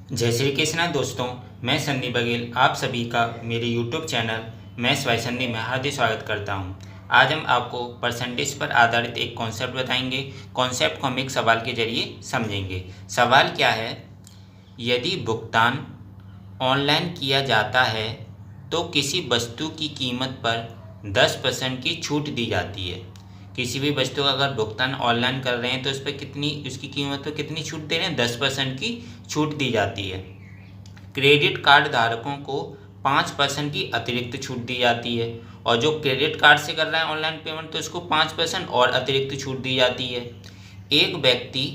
जय श्री कृष्णा दोस्तों। मैं सन्नी बघेल आप सभी का मेरे YouTube channel maths by Sunny में हार्दिक स्वागत करता हूं। आज हम आपको परसेंटेज पर आधारित एक कॉन्सेप्ट बताएंगे। कॉन्सेप्ट को हम एक सवाल के जरिए समझेंगे। सवाल क्या है, यदि भुगतान ऑनलाइन किया जाता है तो किसी वस्तु की कीमत पर 10% की छूट दी जाती है। किसी भी वस्तु का अगर भुगतान ऑनलाइन कर रहे हैं तो उस पर उसकी कीमत पर कितनी छूट दे रहे हैं? 10% की छूट दी जाती है। क्रेडिट कार्ड धारकों को 5% की अतिरिक्त छूट दी जाती है, और जो क्रेडिट कार्ड से कर रहा है ऑनलाइन पेमेंट तो उसको 5% और अतिरिक्त छूट दी जाती है। एक व्यक्ति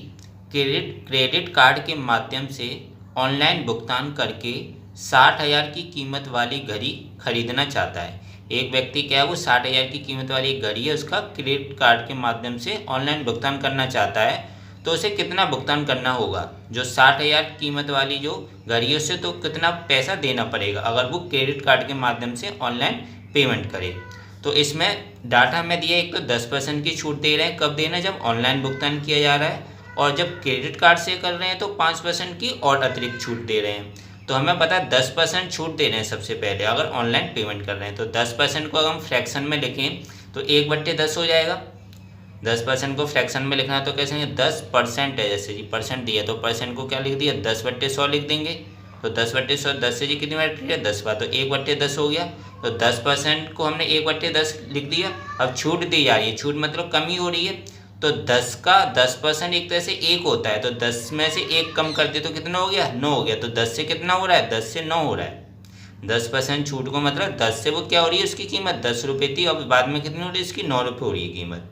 क्रेडिट कार्ड के माध्यम से ऑनलाइन भुगतान करके 60,000 की कीमत वाली घड़ी खरीदना चाहता है। एक व्यक्ति क्या है, वो 60,000 की कीमत वाली एक घड़ी है, उसका क्रेडिट कार्ड के माध्यम से ऑनलाइन भुगतान करना चाहता है। तो उसे कितना भुगतान करना होगा? जो 60,000 कीमत वाली जो घड़ी है उससे तो कितना पैसा देना पड़ेगा अगर वो क्रेडिट कार्ड के माध्यम से ऑनलाइन पेमेंट करे। तो इसमें डाटा में दिया, एक तो 10% की छूट दे रहे हैं, कब देना? जब ऑनलाइन भुगतान किया जा रहा है, और जब क्रेडिट कार्ड से कर रहे हैं तो 5% की और अतिरिक्त छूट दे रहे हैं। तो हमें पता है 10% छूट दे रहे हैं सबसे पहले अगर ऑनलाइन पेमेंट कर रहे हैं। तो 10% को अगर हम फ्रैक्शन में लिखें तो 1/10 हो जाएगा। 10% को फ्रैक्शन में लिखना है तो कैसे? 10% है, जैसे जी परसेंट दिया तो परसेंट को क्या लिख दिया? 10/100 लिख देंगे। तो 10/100, 10 से जी कितनी बार है? 10 बार, तो 1/10 हो गया। तो 10% को हमने 1/10 लिख दिया। अब छूट दी जा रही है, छूट मतलब कमी हो रही है। तो 10 का 10% एक तरह से 1 होता है, तो 10 में से 1 कम कर दे तो कितना हो गया? 9 हो गया। तो 10 से कितना हो रहा है? 10 से 9 हो रहा है। 10% छूट को मतलब 10 से वो क्या हो रही है, उसकी कीमत 10 रुपये थी, अब बाद में कितनी हो रही है? इसकी 9 रुपये हो रही है कीमत।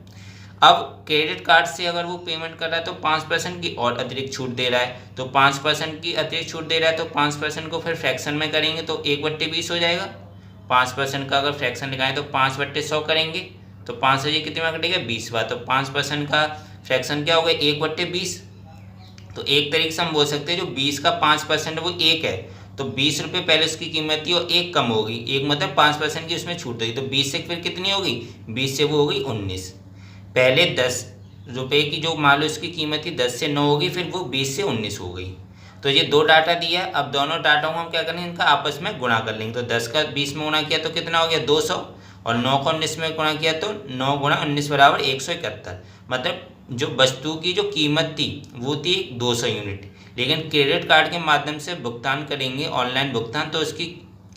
अब क्रेडिट कार्ड से अगर वो पेमेंट कर रहा है तो 5% की और अतिरिक्त छूट दे रहा है। तो 5% की अतिरिक्त छूट दे रहा है तो 5% को फिर फ्रैक्शन में करेंगे तो 1/20 हो जाएगा। 5% का अगर फ्रैक्शन निकालें तो 5/100 करेंगे तो 5 से ये कितनी बार कटेगा? 20 बार। तो 5% का फ्रैक्शन क्या होगा? 1/20। तो एक तरीके से हम बोल सकते हैं जो 20 का 5% वो 1 है, तो 20 रुपये पहले उसकी कीमत थी और 1 कम होगी। 1 मतलब 5% की उसमें छूट होगी, तो 20 से फिर कितनी होगी? 20 से वो होगी 19। पहले 10 रुपये की जो मान लो इसकी कीमत थी 10 से 9 होगी, फिर वो 20 से 19 हो गई। तो ये दो डाटा दिया है। अब दोनों डाटा को हम क्या करेंगे? इनका आपस में गुणा कर लेंगे। तो 10 का 20 में गुणा किया तो कितना हो गया? 200, और 9 को 19 में गुणा किया तो 9 गुणा 19 बराबर 171। मतलब जो वस्तु की जो कीमत थी वो थी 200 यूनिट, लेकिन क्रेडिट कार्ड के माध्यम से भुगतान करेंगे ऑनलाइन भुगतान तो उसकी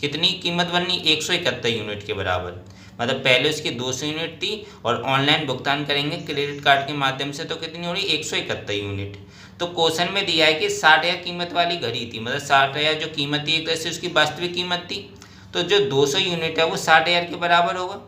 कितनी कीमत बननी? 171 यूनिट के बराबर। मतलब पहले उसकी 200 यूनिट थी और ऑनलाइन भुगतान करेंगे क्रेडिट कार्ड के माध्यम से तो कितनी हो रही? 171 यूनिट। तो क्वेश्चन में दिया है कि 60,000 कीमत वाली घड़ी थी, मतलब 60,000 जो कीमत थी एक तरह से उसकी वास्तविक कीमत थी। तो जो 200 यूनिट है वो 60,000 के बराबर होगा।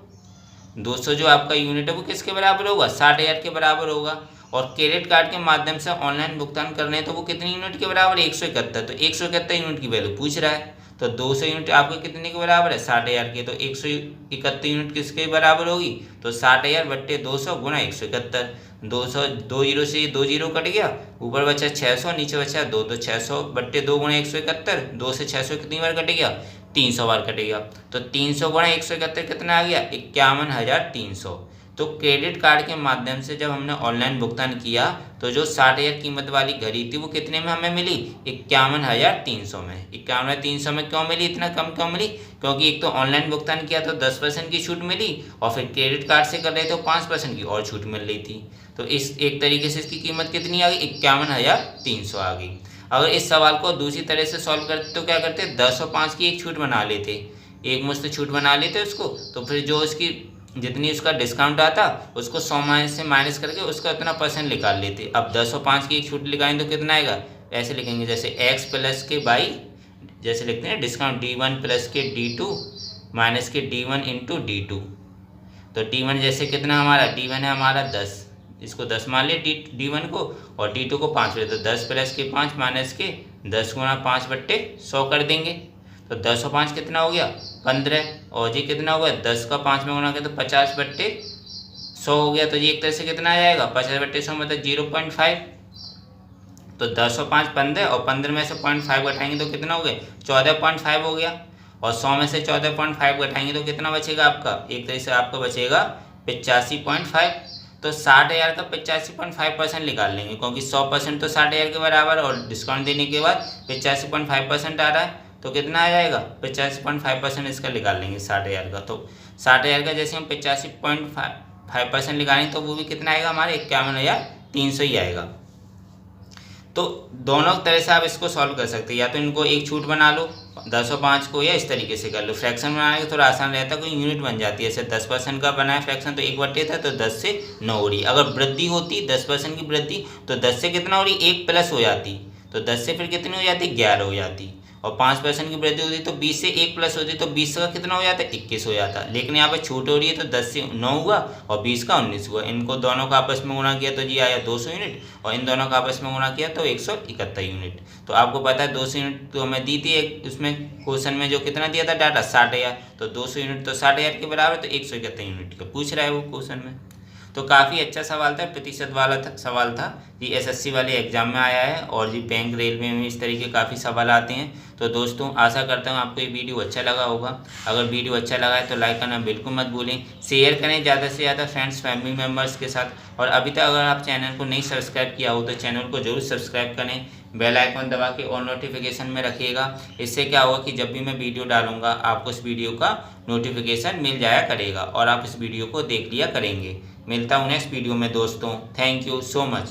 200 जो आपका यूनिट है वो किसके बराबर होगा? 60,000 के बराबर होगा। और क्रेडिट कार्ड के माध्यम से ऑनलाइन भुगतान कर रहे हैं तो वो कितनी यूनिट के बराबर? 171। तो 171 यूनिट की वैल्यू पूछ रहा है, तो 200 यूनिट आपको कितने के बराबर है? 60,000 के। तो 171 यूनिट किसके बराबर होगी? तो 60,000/200 गुणा 171। 200 2 जीरो से 2 जीरो कट गया, ऊपर बचा 600, नीचे बचा 2, तो 600/2 गुणा 171। 2 से 600 कितनी बार कटेगा? 300 बार कटेगा। तो 300 गुणा 171 कितना आ गया? 51,300। तो क्रेडिट कार्ड के माध्यम से जब हमने ऑनलाइन भुगतान किया तो जो 60,000 कीमत वाली घड़ी थी वो कितने में हमें मिली? 51,300 में। 51,300 में क्यों मिली? इतना कम क्यों मिली? क्योंकि एक तो ऑनलाइन भुगतान किया तो 10% की छूट मिली, और फिर क्रेडिट कार्ड से कर रहे तो 5% की और छूट मिल रही थी। तो इस एक तरीके से इसकी कीमत कितनी आ गई? 51,300 आ गई। अगर इस सवाल को दूसरी तरह से सॉल्व करते तो क्या करते? 10 और 5 की एक छूट बना लेते, एक मुश्त छूट बना लेते उसको, तो फिर जो उसकी जितनी उसका डिस्काउंट आता उसको 100 से माइनस करके उसका उतना परसेंट निकाल लेते। अब 10 और 5 की एक छूट निकालेंगे तो कितना आएगा? ऐसे लिखेंगे जैसे x प्लस के बाई, जैसे लिखते हैं डिस्काउंट d1 प्लस के d2 माइनस के d1 इंटू d2। तो d1 जैसे कितना हमारा? d1 है हमारा 10, इसको 10 मान लिया d1 को, और d2 को 5 ले, तो 10 प्लस के 5 माइनस के 10 गुणा 5/100 कर देंगे। तो 10 और 5 कितना हो गया? 15। और जी कितना हो गया? 10 का 5 में गुणा किया तो 50/100 हो गया। तो ये एक तरह से कितना आ जाएगा? 50/100 मतलब 0.5। तो 10 और 5 15, और 15 में से 0.5 घटाएंगे तो कितना हो गया? 14.5 हो गया। और 100 में से 14.5 घटाएंगे तो कितना बचेगा आपका? एक तरह से आपका बचेगा 85.5। तो 60,000 का 85.5% निकाल लेंगे, क्योंकि 100% तो 60,000 के बराबर और डिस्काउंट देने के बाद 85.5% आ रहा है, तो कितना आ जाएगा 85.5% इसका निकाल लेंगे 60,000 का। तो 60,000 का जैसे हम 85.5% निकालेंगे तो वो भी कितना आएगा हमारे 51,300 ही आएगा। तो दोनों तरह से आप इसको सॉल्व कर सकते हैं, या तो इनको एक छूट बना लो 10 और 5 को, या इस तरीके से कर लो। फ्रैक्शन बनाने का थोड़ा आसान रहता है, कोई यूनिट बन जाती है। जैसे 10% का बनाया फ्रैक्शन तो 1/10 था, तो 10 से 9 हो रही। अगर वृद्धि होती 10% की वृद्धि तो 10 से कितना हो रही 1 प्लस हो जाती, तो 10 से फिर कितनी हो जाती 11 हो जाती। और 5% की वृद्धि होती तो 20 से 1 प्लस होती, तो 20 का कितना हो जाता 21 हो जाता। लेकिन यहाँ पर छूट हो रही है तो 10 से 9 हुआ और 20 का 19 हुआ। इनको दोनों का आपस में गुणा किया तो जी आया 200 यूनिट, और इन दोनों का आपस में गुणा किया तो 171 यूनिट। तो आपको पता है 200 यूनिट तो हमें दी थी एक उसमें क्वेश्चन में जो कितना दिया था डाटा 60,000, तो 200 यूनिट तो 60,000 के बराबर, तो 171 यूनिट का पूछ रहा है वो क्वेश्चन में। तो काफ़ी अच्छा सवाल था, प्रतिशत वाला सवाल था जी, एसएससी वाले एग्जाम में आया है, और जी बैंक रेलवे में इस तरीके काफ़ी सवाल आते हैं। तो दोस्तों आशा करता हूँ आपको ये वीडियो अच्छा लगा होगा। अगर वीडियो अच्छा लगा है तो लाइक करना बिल्कुल मत भूलें, शेयर करें ज़्यादा से ज़्यादा फ्रेंड्स फैमिली मेम्बर्स के साथ। और अभी तक अगर आप चैनल को नहीं सब्सक्राइब किया हो तो चैनल को जरूर सब्सक्राइब करें, बेल आइकन दबा के और नोटिफिकेशन में रखिएगा। इससे क्या होगा कि जब भी मैं वीडियो डालूंगा आपको इस वीडियो का नोटिफिकेशन मिल जाया करेगा और आप इस वीडियो को देख लिया करेंगे। मिलता हूँ नेक्स्ट वीडियो में दोस्तों, थैंक यू सो मच।